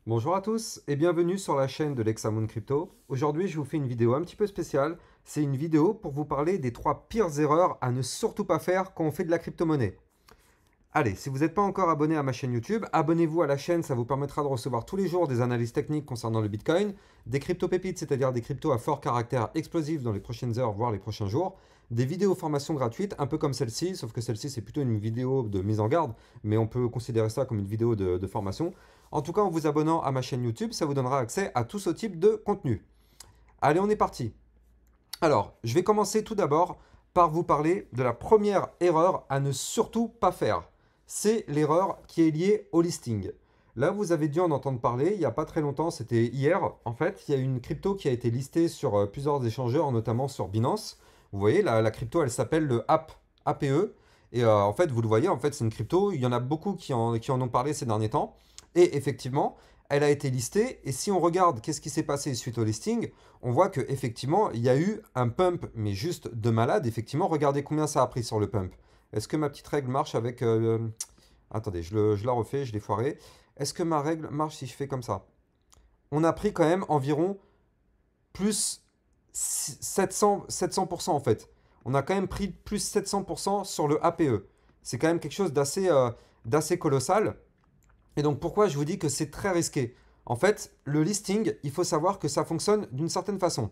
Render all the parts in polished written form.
Bonjour à tous et bienvenue sur la chaîne de l'Hexamone Crypto. Aujourd'hui, je vous fais une vidéo un petit peu spéciale. C'est une vidéo pour vous parler des 3 pires erreurs à ne surtout pas faire quand on fait de la crypto-monnaie. Allez, si vous n'êtes pas encore abonné à ma chaîne YouTube, abonnez-vous à la chaîne, ça vous permettra de recevoir tous les jours des analyses techniques concernant le Bitcoin, des crypto-pépites, c'est-à-dire des cryptos à fort caractère explosif dans les prochaines heures, voire les prochains jours, des vidéos formations gratuites, un peu comme celle-ci, sauf que celle-ci c'est plutôt une vidéo de mise en garde, mais on peut considérer ça comme une vidéo de formation. En tout cas, en vous abonnant à ma chaîne YouTube, ça vous donnera accès à tout ce type de contenu. Allez, on est parti. Alors, je vais commencer tout d'abord par vous parler de la première erreur à ne surtout pas faire. C'est l'erreur qui est liée au listing. Là, vous avez dû en entendre parler il n'y a pas très longtemps, c'était hier. En fait, il y a une crypto qui a été listée sur plusieurs échangeurs, notamment sur Binance. Vous voyez, la crypto, elle s'appelle le APE. Et en fait, vous le voyez, en fait, c'est une crypto. Il y en a beaucoup qui en ont parlé ces derniers temps. Et effectivement, elle a été listée. Et si on regarde qu'est-ce qui s'est passé suite au listing, on voit qu'effectivement, il y a eu un pump, mais juste de malade. Effectivement, regardez combien ça a pris sur le pump. Est-ce que ma petite règle marche avec... Attendez, je la refais, je l'ai foiré. Est-ce que ma règle marche si je fais comme ça? On a pris quand même environ plus 700% en fait. On a quand même pris plus 700% sur le APE. C'est quand même quelque chose d'assez colossal. Et donc pourquoi je vous dis que c'est très risqué? En fait, le listing, il faut savoir que ça fonctionne d'une certaine façon.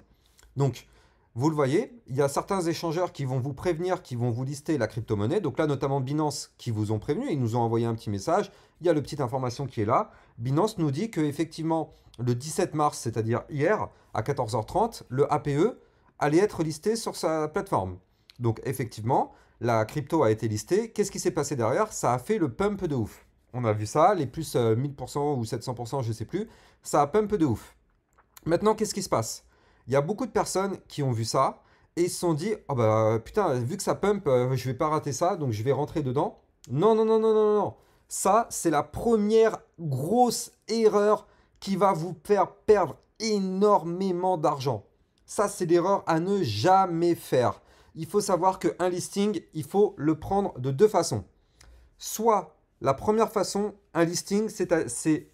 Donc, vous le voyez, il y a certains échangeurs qui vont vous prévenir, qui vont vous lister la crypto-monnaie. Donc là, notamment Binance, qui vous ont prévenu, ils nous ont envoyé un petit message. Il y a le petite information qui est là. Binance nous dit que effectivement, le 17 mars, c'est-à-dire hier, à 14h30, le APE allait être listé sur sa plateforme. Donc effectivement, la crypto a été listée. Qu'est-ce qui s'est passé derrière? Ça a fait le pump de ouf. On a vu ça, les plus 1000% ou 700%, je ne sais plus. Ça a pump de ouf. Maintenant, qu'est-ce qui se passe? Il y a beaucoup de personnes qui ont vu ça et ils se sont dit, oh bah putain, vu que ça pump, je vais pas rater ça, donc je vais rentrer dedans. Non, non, non, non, non, non. Ça, c'est la première grosse erreur qui va vous faire perdre énormément d'argent. Ça, c'est l'erreur à ne jamais faire. Il faut savoir qu'un listing, il faut le prendre de deux façons. Soit la première façon, un listing,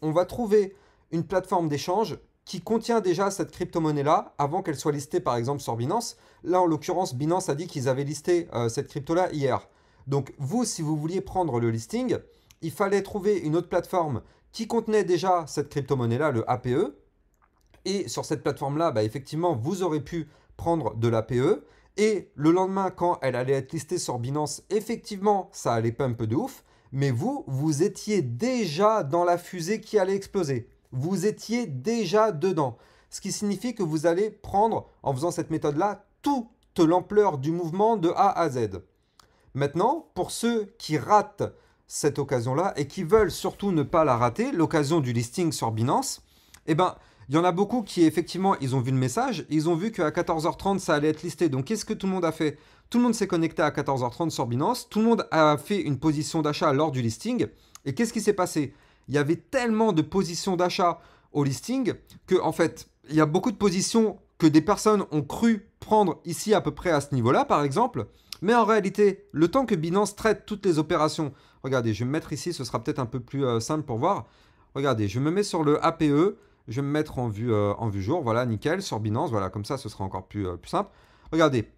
on va trouver une plateforme d'échange qui contient déjà cette crypto-monnaie-là avant qu'elle soit listée par exemple sur Binance. Là, en l'occurrence, Binance a dit qu'ils avaient listé cette crypto-là hier. Donc vous, si vous vouliez prendre le listing, il fallait trouver une autre plateforme qui contenait déjà cette crypto-monnaie-là, le APE. Et sur cette plateforme-là, bah, effectivement, vous aurez pu prendre de l'APE. Et le lendemain, quand elle allait être listée sur Binance, effectivement, ça allait pump de ouf. Mais vous, vous étiez déjà dans la fusée qui allait exploser. Vous étiez déjà dedans. Ce qui signifie que vous allez prendre, en faisant cette méthode-là, toute l'ampleur du mouvement de A à Z. Maintenant, pour ceux qui ratent cette occasion-là et qui veulent surtout ne pas la rater, l'occasion du listing sur Binance, eh ben, il y en a beaucoup qui, effectivement, ils ont vu le message, ils ont vu qu'à 14h30, ça allait être listé. Donc, qu'est-ce que tout le monde a fait? Tout le monde s'est connecté à 14h30 sur Binance, tout le monde a fait une position d'achat lors du listing. Et qu'est-ce qui s'est passé? Il y avait tellement de positions d'achat au listing que, en fait, il y a beaucoup de positions que des personnes ont cru prendre ici à peu près à ce niveau-là, par exemple. Mais en réalité, le temps que Binance traite toutes les opérations, regardez, je vais me mettre ici, ce sera peut-être un peu plus simple pour voir. Regardez, je me mets sur le APE, je vais me mettre en vue jour, voilà, nickel, sur Binance, voilà, comme ça, ce sera encore plus simple. Regardez,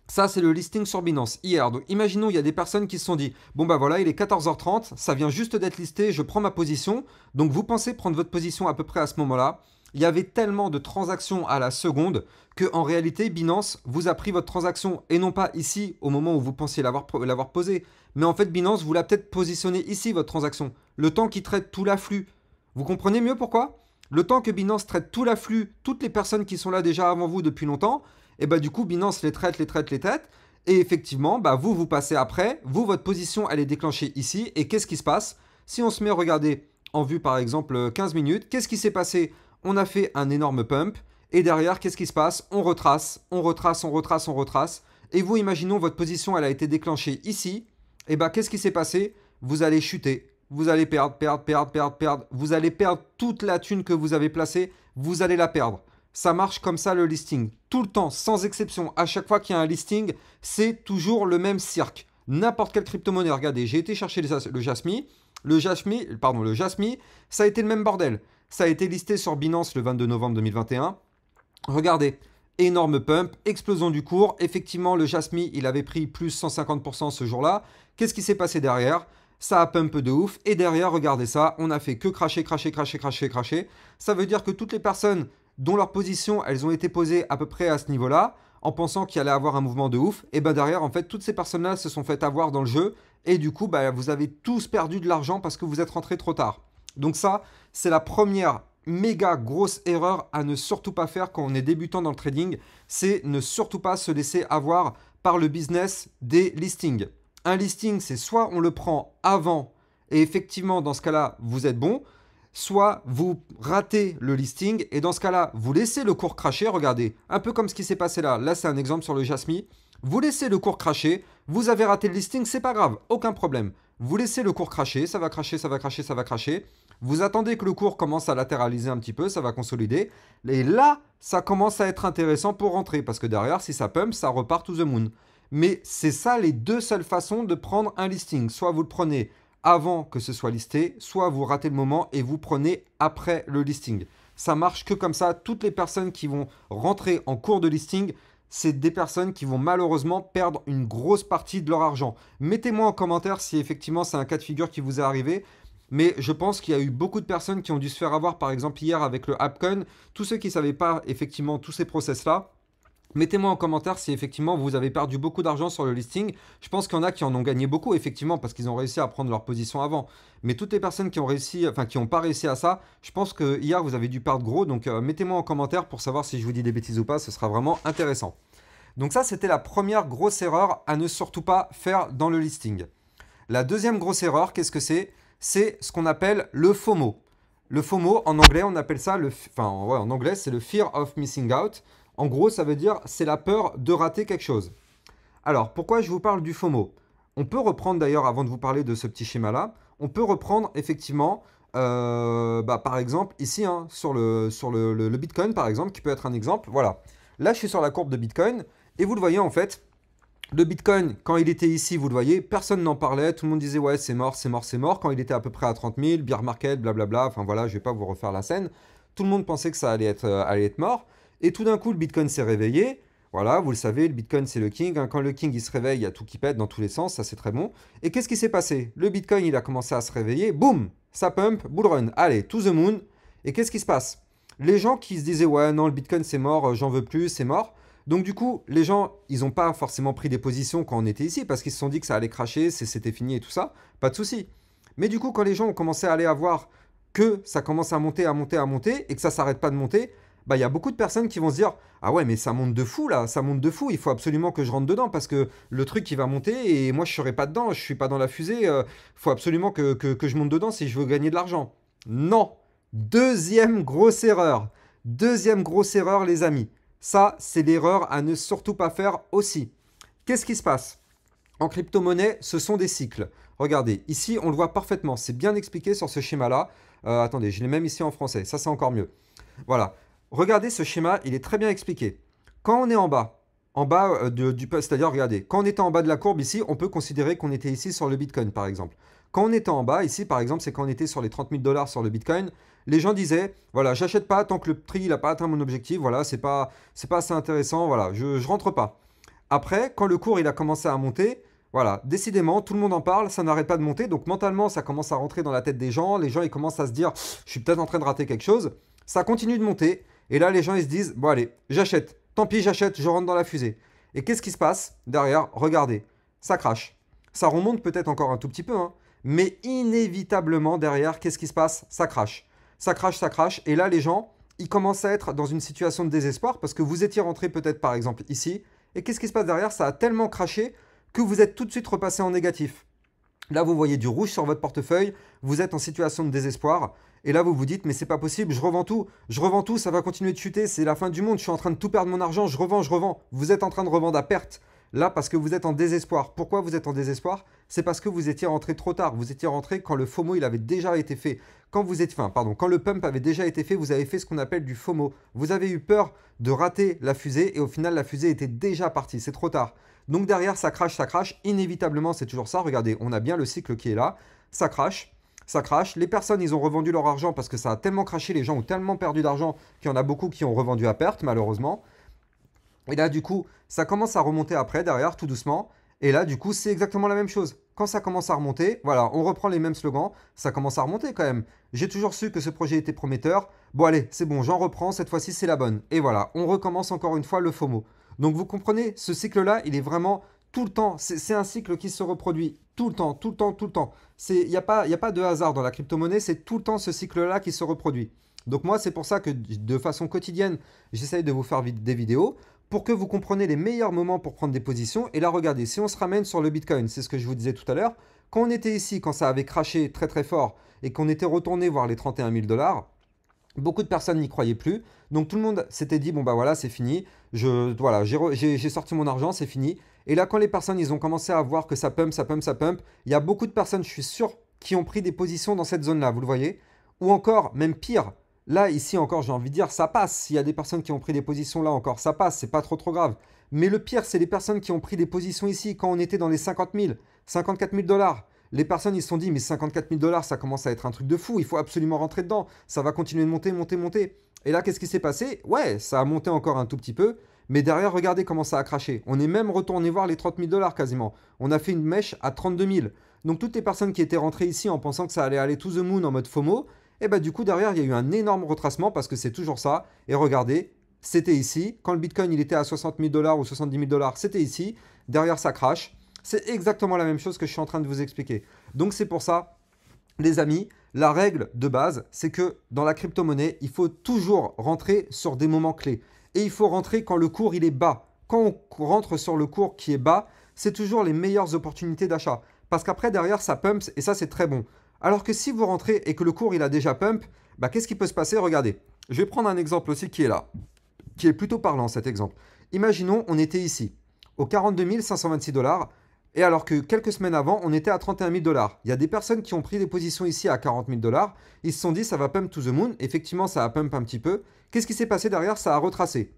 ça, c'est le listing sur Binance hier. Donc, imaginons, il y a des personnes qui se sont dit, bon bah voilà, il est 14h30, ça vient juste d'être listé, je prends ma position. Donc, vous pensez prendre votre position à peu près à ce moment-là. Il y avait tellement de transactions à la seconde que en réalité, Binance vous a pris votre transaction et non pas ici au moment où vous pensiez l'avoir posée. Mais en fait, Binance vous l'a peut-être positionné ici, votre transaction. Le temps qu'il traite tout l'afflux. Vous comprenez mieux pourquoi? Le temps que Binance traite tout l'afflux, toutes les personnes qui sont là déjà avant vous depuis longtemps, et bah du coup Binance les traite, et effectivement, bah vous passez après, vous, votre position, elle est déclenchée ici, et qu'est-ce qui se passe? Si on se met à regarder en vue par exemple 15 minutes, qu'est-ce qui s'est passé? On a fait un énorme pump, et derrière, qu'est-ce qui se passe? On retrace, on retrace, on retrace, on retrace, et vous, imaginons votre position, elle a été déclenchée ici, et bah qu'est-ce qui s'est passé? Vous allez chuter, vous allez perdre, perdre, perdre, perdre, perdre, vous allez perdre toute la thune que vous avez placée, vous allez la perdre. Ça marche comme ça le listing. Tout le temps, sans exception. À chaque fois qu'il y a un listing, c'est toujours le même cirque. N'importe quelle crypto-monnaie. Regardez, j'ai été chercher le Jasmy. Le Jasmy, ça a été le même bordel. Ça a été listé sur Binance le 22 novembre 2021. Regardez, énorme pump, explosion du cours. Effectivement, le Jasmy, il avait pris plus 150% ce jour-là. Qu'est-ce qui s'est passé derrière? Ça a pump de ouf. Et derrière, regardez ça, on a fait que cracher, cracher, cracher, cracher, cracher. Ça veut dire que toutes les personnes dont leurs positions, elles ont été posées à peu près à ce niveau-là, en pensant qu'il allait avoir un mouvement de ouf, et ben derrière, en fait, toutes ces personnes-là se sont fait avoir dans le jeu. Et du coup, bah, vous avez tous perdu de l'argent parce que vous êtes rentrés trop tard. Donc ça, c'est la première méga grosse erreur à ne surtout pas faire quand on est débutant dans le trading, c'est ne surtout pas se laisser avoir par le business des listings. Un listing, c'est soit on le prend avant et effectivement dans ce cas-là, vous êtes bon, soit vous ratez le listing et dans ce cas-là, vous laissez le cours cracher. Regardez, un peu comme ce qui s'est passé là. Là, c'est un exemple sur le Jasmy. Vous laissez le cours cracher, vous avez raté le listing, c'est pas grave, aucun problème. Vous laissez le cours cracher, ça va cracher, ça va cracher, ça va cracher. Vous attendez que le cours commence à latéraliser un petit peu, ça va consolider. Et là, ça commence à être intéressant pour rentrer. Parce que derrière, si ça pump, ça repart to the moon. Mais c'est ça les deux seules façons de prendre un listing. Soit vous le prenez avant que ce soit listé, soit vous ratez le moment et vous prenez après le listing. Ça marche que comme ça. Toutes les personnes qui vont rentrer en cours de listing, c'est des personnes qui vont malheureusement perdre une grosse partie de leur argent. Mettez-moi en commentaire si effectivement c'est un cas de figure qui vous est arrivé. Mais je pense qu'il y a eu beaucoup de personnes qui ont dû se faire avoir, par exemple hier avec le Appcoin. Tous ceux qui ne savaient pas effectivement tous ces process-là, mettez-moi en commentaire si effectivement vous avez perdu beaucoup d'argent sur le listing. Je pense qu'il y en a qui en ont gagné beaucoup effectivement parce qu'ils ont réussi à prendre leur position avant. Mais toutes les personnes qui ont réussi, enfin qui n'ont pas réussi à ça, je pense que hier vous avez dû perdre gros. Donc mettez-moi en commentaire pour savoir si je vous dis des bêtises ou pas. Ce sera vraiment intéressant. Donc ça, c'était la première grosse erreur à ne surtout pas faire dans le listing. La deuxième grosse erreur, qu'est-ce que c'est? C'est ce qu'on appelle le FOMO. Le FOMO, en anglais, on appelle ça en anglais, c'est le Fear of Missing Out. En gros, ça veut dire c'est la peur de rater quelque chose. Alors, pourquoi je vous parle du FOMO? On peut reprendre d'ailleurs, avant de vous parler de ce petit schéma-là, on peut reprendre effectivement, par exemple, ici, hein, sur le Bitcoin, par exemple, qui peut être un exemple. Voilà. Là, je suis sur la courbe de Bitcoin, et vous le voyez en fait, le Bitcoin, quand il était ici, vous le voyez, personne n'en parlait, tout le monde disait ouais, c'est mort, c'est mort, c'est mort. Quand il était à peu près à 30 000, bear market, blablabla, enfin voilà, je ne vais pas vous refaire la scène. Tout le monde pensait que ça allait être mort. Et tout d'un coup, le Bitcoin s'est réveillé. Voilà, vous le savez, le Bitcoin, c'est le king, hein. Quand le king, il se réveille, il y a tout qui pète dans tous les sens, ça c'est très bon. Et qu'est-ce qui s'est passé? Le Bitcoin, il a commencé à se réveiller, boum, ça pump, bull run, allez, to the moon. Et qu'est-ce qui se passe? Les gens qui se disaient ouais, non, le Bitcoin, c'est mort, j'en veux plus, c'est mort. Donc du coup, les gens, ils n'ont pas forcément pris des positions quand on était ici parce qu'ils se sont dit que ça allait cracher, c'était fini et tout ça, pas de souci. Mais du coup, quand les gens ont commencé à aller voir que ça commence à monter, à monter, à monter et que ça s'arrête pas de monter, bah il y a beaucoup de personnes qui vont se dire ah ouais mais ça monte de fou là, ça monte de fou, il faut absolument que je rentre dedans parce que le truc il va monter et moi je serai pas dedans, je suis pas dans la fusée, il faut absolument que je monte dedans si je veux gagner de l'argent. Non, deuxième grosse erreur, les amis. Ça, c'est l'erreur à ne surtout pas faire aussi. Qu'est-ce qui se passe? En crypto-monnaie, ce sont des cycles. Regardez, ici, on le voit parfaitement. C'est bien expliqué sur ce schéma-là. Attendez, je l'ai même ici en français. Ça, c'est encore mieux. Voilà. Regardez ce schéma, il est très bien expliqué. Quand on est en bas c'est-à-dire, regardez, quand on était en bas de la courbe ici, on peut considérer qu'on était ici sur le Bitcoin, par exemple. Quand on était en bas, ici, par exemple, c'est quand on était sur les 30 000 $ sur le Bitcoin, les gens disaient, voilà, j'achète pas tant que le prix n'a pas atteint mon objectif, voilà, c'est pas assez intéressant, voilà, je rentre pas. Après, quand le cours il a commencé à monter, voilà, décidément, tout le monde en parle, ça n'arrête pas de monter, donc mentalement, ça commence à rentrer dans la tête des gens, les gens, ils commencent à se dire, je suis peut-être en train de rater quelque chose, ça continue de monter, et là, les gens, ils se disent, bon allez, j'achète, tant pis, j'achète, je rentre dans la fusée. Et qu'est-ce qui se passe derrière? Regardez, ça crache. Ça remonte peut-être encore un tout petit peu, hein, mais inévitablement, derrière, qu'est-ce qui se passe? Ça crache. Ça crache, ça crache, et là, les gens, ils commencent à être dans une situation de désespoir, parce que vous étiez rentré peut-être, par exemple, ici, et qu'est-ce qui se passe derrière? Ça a tellement craché que vous êtes tout de suite repassé en négatif. Là, vous voyez du rouge sur votre portefeuille, vous êtes en situation de désespoir, et là, vous vous dites, mais c'est pas possible, je revends tout, ça va continuer de chuter, c'est la fin du monde, je suis en train de tout perdre mon argent, je revends. Vous êtes en train de revendre à perte, là, parce que vous êtes en désespoir. Pourquoi vous êtes en désespoir? C'est parce que vous étiez rentré trop tard, vous étiez rentré quand le FOMO, il avait déjà été fait. Quand le pump avait déjà été fait, vous avez fait ce qu'on appelle du FOMO. Vous avez eu peur de rater la fusée, et au final, la fusée était déjà partie, c'est trop tard. Donc derrière, ça crache, inévitablement, c'est toujours ça. Regardez, on a bien le cycle qui est là, ça crache. ça crache. Les personnes, ils ont revendu leur argent parce que ça a tellement craché, les gens ont tellement perdu d'argent qu'il y en a beaucoup qui ont revendu à perte, malheureusement. Et là, du coup, ça commence à remonter après, derrière, tout doucement. Et là, du coup, c'est exactement la même chose. Quand ça commence à remonter, voilà, on reprend les mêmes slogans, ça commence à remonter quand même. J'ai toujours su que ce projet était prometteur. Bon, allez, c'est bon, j'en reprends, cette fois-ci, c'est la bonne. Et voilà, on recommence encore une fois le FOMO. Donc, vous comprenez, ce cycle-là, il est vraiment tout le temps. C'est un cycle qui se reproduit tout le temps, tout le temps, tout le temps. Il n'y a pas, y a pas de hasard dans la crypto-monnaie, c'est tout le temps ce cycle-là qui se reproduit. Donc, moi, c'est pour ça que de façon quotidienne, j'essaye de vous faire des vidéos pour que vous compreniez les meilleurs moments pour prendre des positions. Et là, regardez, si on se ramène sur le Bitcoin, c'est ce que je vous disais tout à l'heure, quand on était ici, quand ça avait craché très très fort et qu'on était retourné voir les 31 000 dollars, beaucoup de personnes n'y croyaient plus. Donc tout le monde s'était dit, bon bah voilà, c'est fini, voilà, j'ai sorti mon argent, c'est fini. Et là, quand les personnes, ils ont commencé à voir que ça pump, ça pump, ça pump, il y a beaucoup de personnes, je suis sûr, qui ont pris des positions dans cette zone-là, vous le voyez. Ou encore, même pire, là, ici encore, j'ai envie de dire, ça passe. S'il y a des personnes qui ont pris des positions là encore, ça passe, c'est pas trop trop grave. Mais le pire, c'est les personnes qui ont pris des positions ici quand on était dans les 50 000, 54 000 dollars. Les personnes, ils se sont dit, mais 54 000 dollars, ça commence à être un truc de fou, il faut absolument rentrer dedans. Ça va continuer de monter, monter, monter. Et là, qu'est-ce qui s'est passé? Ouais, ça a monté encore un tout petit peu, mais derrière, regardez comment ça a craché. On est même retourné voir les 30 000 dollars quasiment. On a fait une mèche à 32 000. Donc toutes les personnes qui étaient rentrées ici en pensant que ça allait aller to the moon en mode FOMO, et bah du coup derrière il y a eu un énorme retracement parce que c'est toujours ça. Et regardez, c'était ici. Quand le Bitcoin il était à 60 000 dollars ou 70 000 dollars, c'était ici. Derrière ça crache. C'est exactement la même chose que je suis en train de vous expliquer. Donc c'est pour ça, les amis, la règle de base, c'est que dans la crypto-monnaie, il faut toujours rentrer sur des moments clés. Et il faut rentrer quand le cours il est bas. Quand on rentre sur le cours qui est bas, c'est toujours les meilleures opportunités d'achat. Parce qu'après, derrière, ça pumps et ça, c'est très bon. Alors que si vous rentrez et que le cours il a déjà pump, bah, qu'est-ce qui peut se passer? Regardez, je vais prendre un exemple aussi qui est là, qui est plutôt parlant cet exemple. Imaginons, on était ici, aux 42 526 dollars, et alors que quelques semaines avant, on était à 31 000 dollars. Il y a des personnes qui ont pris des positions ici à 40 000 dollars, ils se sont dit ça va pump to the moon, effectivement ça a pump un petit peu. Qu'est-ce qui s'est passé derrière? Ça a retracé.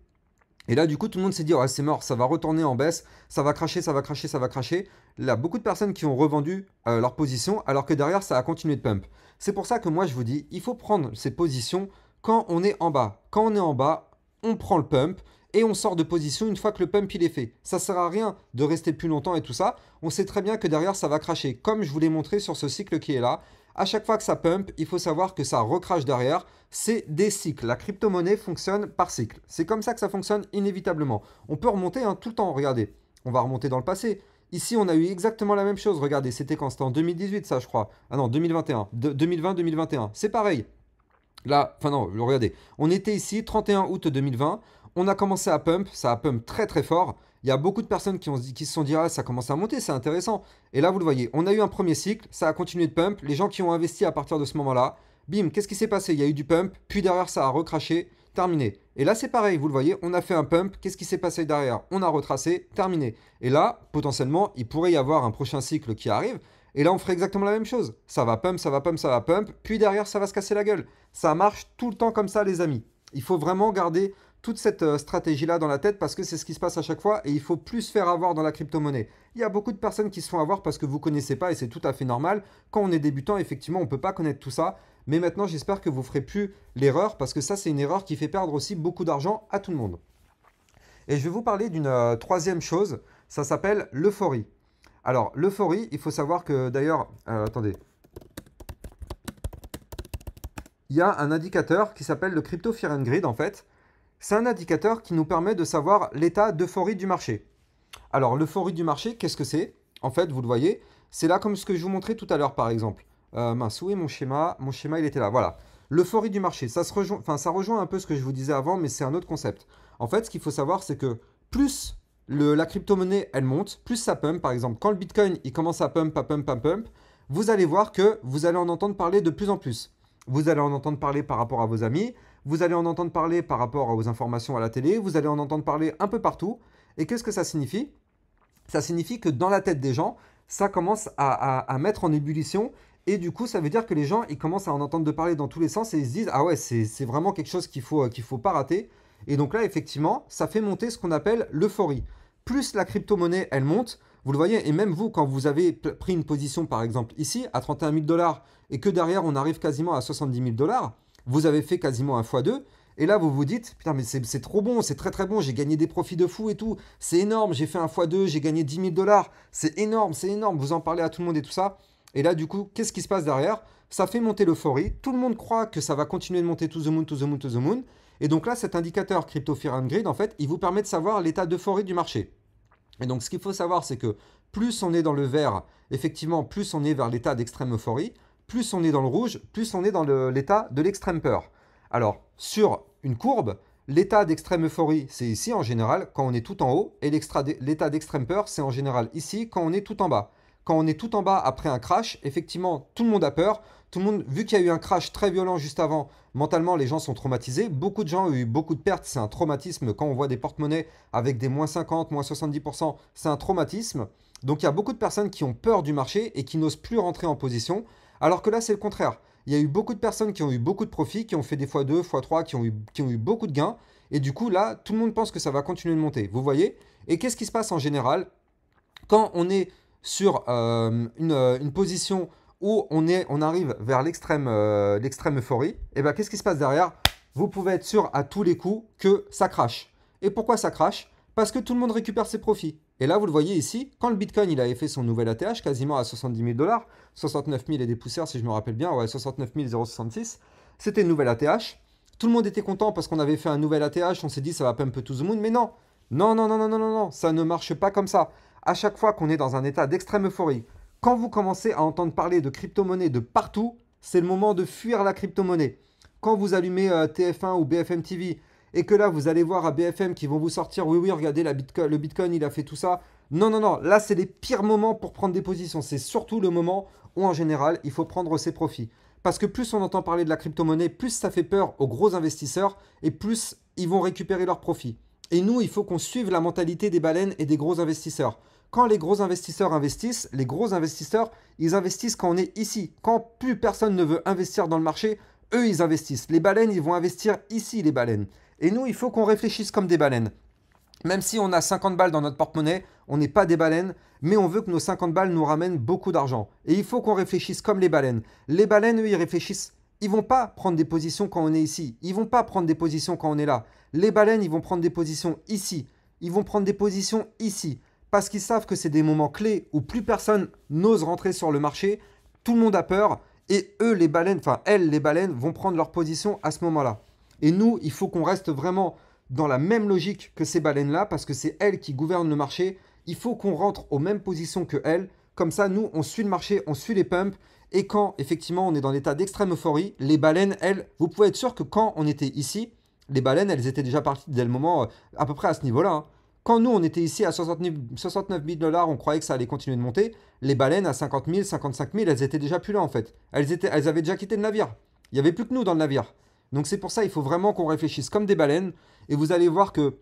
Et là, du coup, tout le monde s'est dit, oh, c'est mort, ça va retourner en baisse, ça va cracher, ça va cracher, ça va cracher. Là, beaucoup de personnes qui ont revendu leur position, alors que derrière, ça a continué de pump. C'est pour ça que moi, je vous dis, il faut prendre ces positions quand on est en bas. Quand on est en bas, on prend le pump et on sort de position une fois que le pump il est fait. Ça sert à rien de rester plus longtemps et tout ça. On sait très bien que derrière, ça va cracher. Comme je vous l'ai montré sur ce cycle qui est là, à chaque fois que ça pump, il faut savoir que ça recrache derrière. C'est des cycles. La crypto-monnaie fonctionne par cycle. C'est comme ça que ça fonctionne inévitablement. On peut remonter tout le temps. Regardez, on va remonter dans le passé. Ici, on a eu exactement la même chose. Regardez, c'était quand? C'était en 2018, ça, je crois. Ah non, 2021. 2020-2021. C'est pareil. Là, enfin non, regardez. On était ici, 31 août 2020. On a commencé à pump. Ça a pump très très fort. Il y a beaucoup de personnes qui se sont dit, ah, ça commence à monter, c'est intéressant. Et là, vous le voyez, on a eu un premier cycle, ça a continué de pump. Les gens qui ont investi à partir de ce moment-là, bim, qu'est-ce qui s'est passé? Il y a eu du pump, puis derrière, ça a recraché, terminé. Et là, c'est pareil, vous le voyez, on a fait un pump, qu'est-ce qui s'est passé derrière? On a retracé, terminé. Et là, potentiellement, il pourrait y avoir un prochain cycle qui arrive. Et là, on ferait exactement la même chose. Ça va pump, ça va pump, ça va pump, puis derrière, ça va se casser la gueule. Ça marche tout le temps comme ça, les amis. Il faut vraiment garder toute cette stratégie-là dans la tête parce que c'est ce qui se passe à chaque fois et il faut plus se faire avoir dans la crypto-monnaie. Il y a beaucoup de personnes qui se font avoir parce que vous ne connaissez pas et c'est tout à fait normal. Quand on est débutant, effectivement, on ne peut pas connaître tout ça. Mais maintenant, j'espère que vous ne ferez plus l'erreur parce que ça, c'est une erreur qui fait perdre aussi beaucoup d'argent à tout le monde. Et je vais vous parler d'une troisième chose. Ça s'appelle l'euphorie. Alors, l'euphorie, il faut savoir que d'ailleurs, attendez, il y a un indicateur qui s'appelle le Crypto Fear and Greed en fait. C'est un indicateur qui nous permet de savoir l'état d'euphorie du marché. Alors, l'euphorie du marché, qu'est-ce que c'est? En fait, vous le voyez, c'est là comme ce que je vous montrais tout à l'heure, par exemple. Mince, où est mon schéma? Mon schéma, il était là, voilà. L'euphorie du marché, ça rejoint un peu ce que je vous disais avant, mais c'est un autre concept. En fait, ce qu'il faut savoir, c'est que plus la crypto-monnaie, elle monte, plus ça pump. Par exemple, quand le Bitcoin, il commence à pump, à pump, à pump, vous allez voir que vous allez en entendre parler de plus en plus. Vous allez en entendre parler par rapport à vos amis, vous allez en entendre parler par rapport aux informations à la télé, vous allez en entendre parler un peu partout. Et qu'est-ce que ça signifie? Ça signifie que dans la tête des gens, ça commence à mettre en ébullition. Et du coup, ça veut dire que les gens, ils commencent à en entendre de parler dans tous les sens et ils se disent, ah ouais, c'est vraiment quelque chose qu'il faut pas rater. Et donc là, effectivement, ça fait monter ce qu'on appelle l'euphorie. Plus la crypto-monnaie, elle monte, Vous le voyez, et même vous, quand vous avez pris une position, par exemple, ici, à 31 000 dollars, et que derrière, on arrive quasiment à 70 000 dollars, vous avez fait quasiment un x2, et là, vous vous dites, putain, mais c'est trop bon, c'est très très bon, j'ai gagné des profits de fou et tout, c'est énorme, j'ai fait un x2, j'ai gagné 10 000 dollars, c'est énorme, vous en parlez à tout le monde et tout ça. Et là, du coup, qu'est-ce qui se passe derrière? Ça fait monter l'euphorie, tout le monde croit que ça va continuer de monter to the moon, to the moon, to the moon. Et donc là, cet indicateur Crypto Fear and Greed, en fait, il vous permet de savoir l'état d'euphorie du marché. Et donc, ce qu'il faut savoir, c'est que plus on est dans le vert, effectivement, plus on est vers l'état d'extrême euphorie, plus on est dans le rouge, plus on est dans l'état de l'extrême peur. Alors, sur une courbe, l'état d'extrême euphorie, c'est ici en général, quand on est tout en haut, et l'état d'extrême peur, c'est en général ici, quand on est tout en bas. Quand on est tout en bas après un crash, effectivement, tout le monde a peur. Tout le monde, vu qu'il y a eu un crash très violent juste avant, mentalement, les gens sont traumatisés. Beaucoup de gens ont eu beaucoup de pertes. C'est un traumatisme. Quand on voit des porte-monnaies avec des moins 50, moins 70%, c'est un traumatisme. Donc il y a beaucoup de personnes qui ont peur du marché et qui n'osent plus rentrer en position. Alors que là, c'est le contraire. Il y a eu beaucoup de personnes qui ont eu beaucoup de profits, qui ont fait des x2, x3, qui ont eu beaucoup de gains. Et du coup, là, tout le monde pense que ça va continuer de monter. Vous voyez? Et qu'est-ce qui se passe en général quand on est sur une position où on arrive vers l'extrême euphorie, et bien qu'est-ce qui se passe derrière? Vous pouvez être sûr à tous les coups que ça crache. Et pourquoi ça crache? Parce que tout le monde récupère ses profits. Et là, vous le voyez ici, quand le Bitcoin il avait fait son nouvel ATH, quasiment à 70 000 dollars, 69 000 et des poussières si je me rappelle bien, ouais, 69 066, c'était une nouvelle ATH. Tout le monde était content parce qu'on avait fait un nouvel ATH, on s'est dit ça va pump to the moon, mais non, non, non, non, non, non, non, non, ça ne marche pas comme ça. À chaque fois qu'on est dans un état d'extrême euphorie, quand vous commencez à entendre parler de crypto-monnaie de partout, c'est le moment de fuir la crypto-monnaie. Quand vous allumez TF1 ou BFM TV et que là vous allez voir à BFM qui vont vous sortir, oui, oui, regardez, le Bitcoin il a fait tout ça. Non, non, non, là c'est les pires moments pour prendre des positions. C'est surtout le moment où en général il faut prendre ses profits. Parce que plus on entend parler de la crypto-monnaie, plus ça fait peur aux gros investisseurs et plus ils vont récupérer leurs profits. Et nous, il faut qu'on suive la mentalité des baleines et des gros investisseurs. Quand les gros investisseurs investissent, les gros investisseurs, ils investissent quand on est ici. Quand plus personne ne veut investir dans le marché, eux, ils investissent. Les baleines, ils vont investir ici, les baleines. Et nous, il faut qu'on réfléchisse comme des baleines. Même si on a 50 balles dans notre porte-monnaie, on n'est pas des baleines, mais on veut que nos 50 balles nous ramènent beaucoup d'argent. Et il faut qu'on réfléchisse comme les baleines. Les baleines, eux, ils réfléchissent. Ils vont pas prendre des positions quand on est ici. Ils vont pas prendre des positions quand on est là. Les baleines, ils vont prendre des positions ici. Ils vont prendre des positions ici. Parce qu'ils savent que c'est des moments clés où plus personne n'ose rentrer sur le marché. Tout le monde a peur. Et eux, les baleines, enfin elles, les baleines, vont prendre leur position à ce moment-là. Et nous, il faut qu'on reste vraiment dans la même logique que ces baleines-là, parce que c'est elles qui gouvernent le marché. Il faut qu'on rentre aux mêmes positions que elles. Comme ça, nous, on suit le marché, on suit les pumps. Et quand, effectivement, on est dans l'état d'extrême euphorie, les baleines, elles, vous pouvez être sûr que quand on était ici, les baleines, elles étaient déjà parties dès le moment, à peu près à ce niveau-là. Hein. Quand nous, on était ici à 69 000 dollars, on croyait que ça allait continuer de monter. Les baleines à 50 000, 55 000, elles étaient déjà plus là, en fait. Elles avaient déjà quitté le navire. Il n'y avait plus que nous dans le navire. Donc c'est pour ça, il faut vraiment qu'on réfléchisse comme des baleines. Et vous allez voir que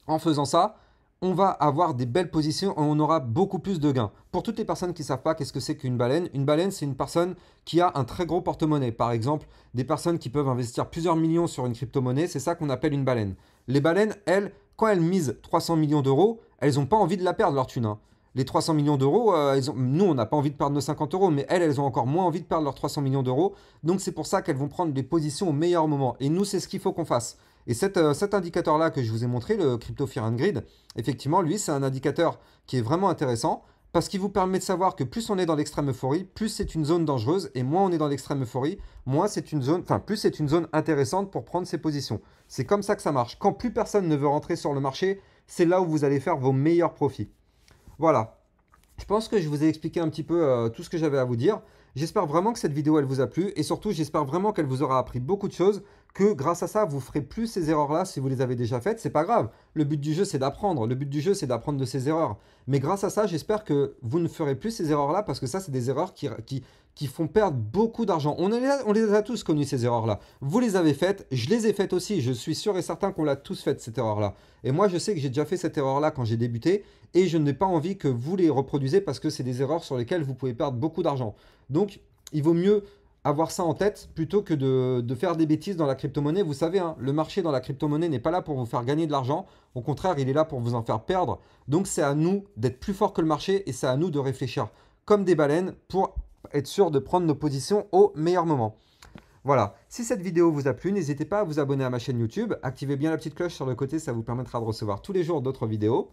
en faisant ça, on va avoir des belles positions et on aura beaucoup plus de gains. Pour toutes les personnes qui ne savent pas qu'est-ce que c'est qu'une baleine, c'est une personne qui a un très gros porte-monnaie. Par exemple, des personnes qui peuvent investir plusieurs millions sur une crypto-monnaie, c'est ça qu'on appelle une baleine. Les baleines, elles, quand elles misent 300 millions d'euros, elles n'ont pas envie de la perdre, leur thune. Hein. Les 300 millions d'euros, nous, on n'a pas envie de perdre nos 50 euros, mais elles ont encore moins envie de perdre leurs 300 millions d'euros. Donc, c'est pour ça qu'elles vont prendre des positions au meilleur moment. Et nous, c'est ce qu'il faut qu'on fasse. Et cet indicateur-là que je vous ai montré, le Crypto Fear and Greed, effectivement, lui, c'est un indicateur qui est vraiment intéressant parce qu'il vous permet de savoir que plus on est dans l'extrême euphorie, plus c'est une zone dangereuse et moins on est dans l'extrême euphorie, moins c'est une zone, enfin, plus c'est une zone intéressante pour prendre ses positions. C'est comme ça que ça marche. Quand plus personne ne veut rentrer sur le marché, c'est là où vous allez faire vos meilleurs profits. Voilà. Je pense que je vous ai expliqué un petit peu tout ce que j'avais à vous dire. J'espère vraiment que cette vidéo elle vous a plu et surtout j'espère vraiment qu'elle vous aura appris beaucoup de choses, que grâce à ça vous ferez plus ces erreurs-là si vous les avez déjà faites. C'est pas grave. Le but du jeu c'est d'apprendre. Le but du jeu c'est d'apprendre de ces erreurs. Mais grâce à ça j'espère que vous ne ferez plus ces erreurs-là parce que ça c'est des erreurs qui font perdre beaucoup d'argent. On les a tous connues ces erreurs-là. Vous les avez faites, je les ai faites aussi. Je suis sûr et certain qu'on l'a tous faite cette erreur-là. Et moi je sais que j'ai déjà fait cette erreur-là quand j'ai débuté et je n'ai pas envie que vous les reproduisez parce que c'est des erreurs sur lesquelles vous pouvez perdre beaucoup d'argent. Donc, il vaut mieux avoir ça en tête plutôt que de faire des bêtises dans la crypto-monnaie. Vous savez, hein, le marché dans la crypto-monnaie n'est pas là pour vous faire gagner de l'argent. Au contraire, il est là pour vous en faire perdre. Donc c'est à nous d'être plus fort que le marché et c'est à nous de réfléchir comme des baleines pour être sûr de prendre nos positions au meilleur moment. Voilà, si cette vidéo vous a plu, n'hésitez pas à vous abonner à ma chaîne YouTube, activez bien la petite cloche sur le côté, ça vous permettra de recevoir tous les jours d'autres vidéos.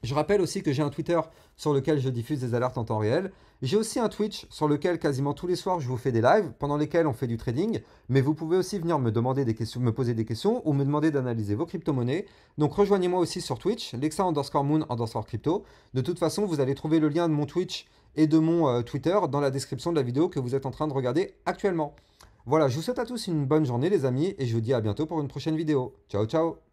Je rappelle aussi que j'ai un Twitter sur lequel je diffuse des alertes en temps réel. J'ai aussi un Twitch sur lequel quasiment tous les soirs je vous fais des lives pendant lesquels on fait du trading. Mais vous pouvez aussi venir me demander des questions, me poser des questions ou me demander d'analyser vos crypto-monnaies. Donc rejoignez-moi aussi sur Twitch, Lexa_Moon_Crypto. De toute façon, vous allez trouver le lien de mon Twitch et de mon Twitter dans la description de la vidéo que vous êtes en train de regarder actuellement. Voilà, je vous souhaite à tous une bonne journée les amis et je vous dis à bientôt pour une prochaine vidéo. Ciao ciao!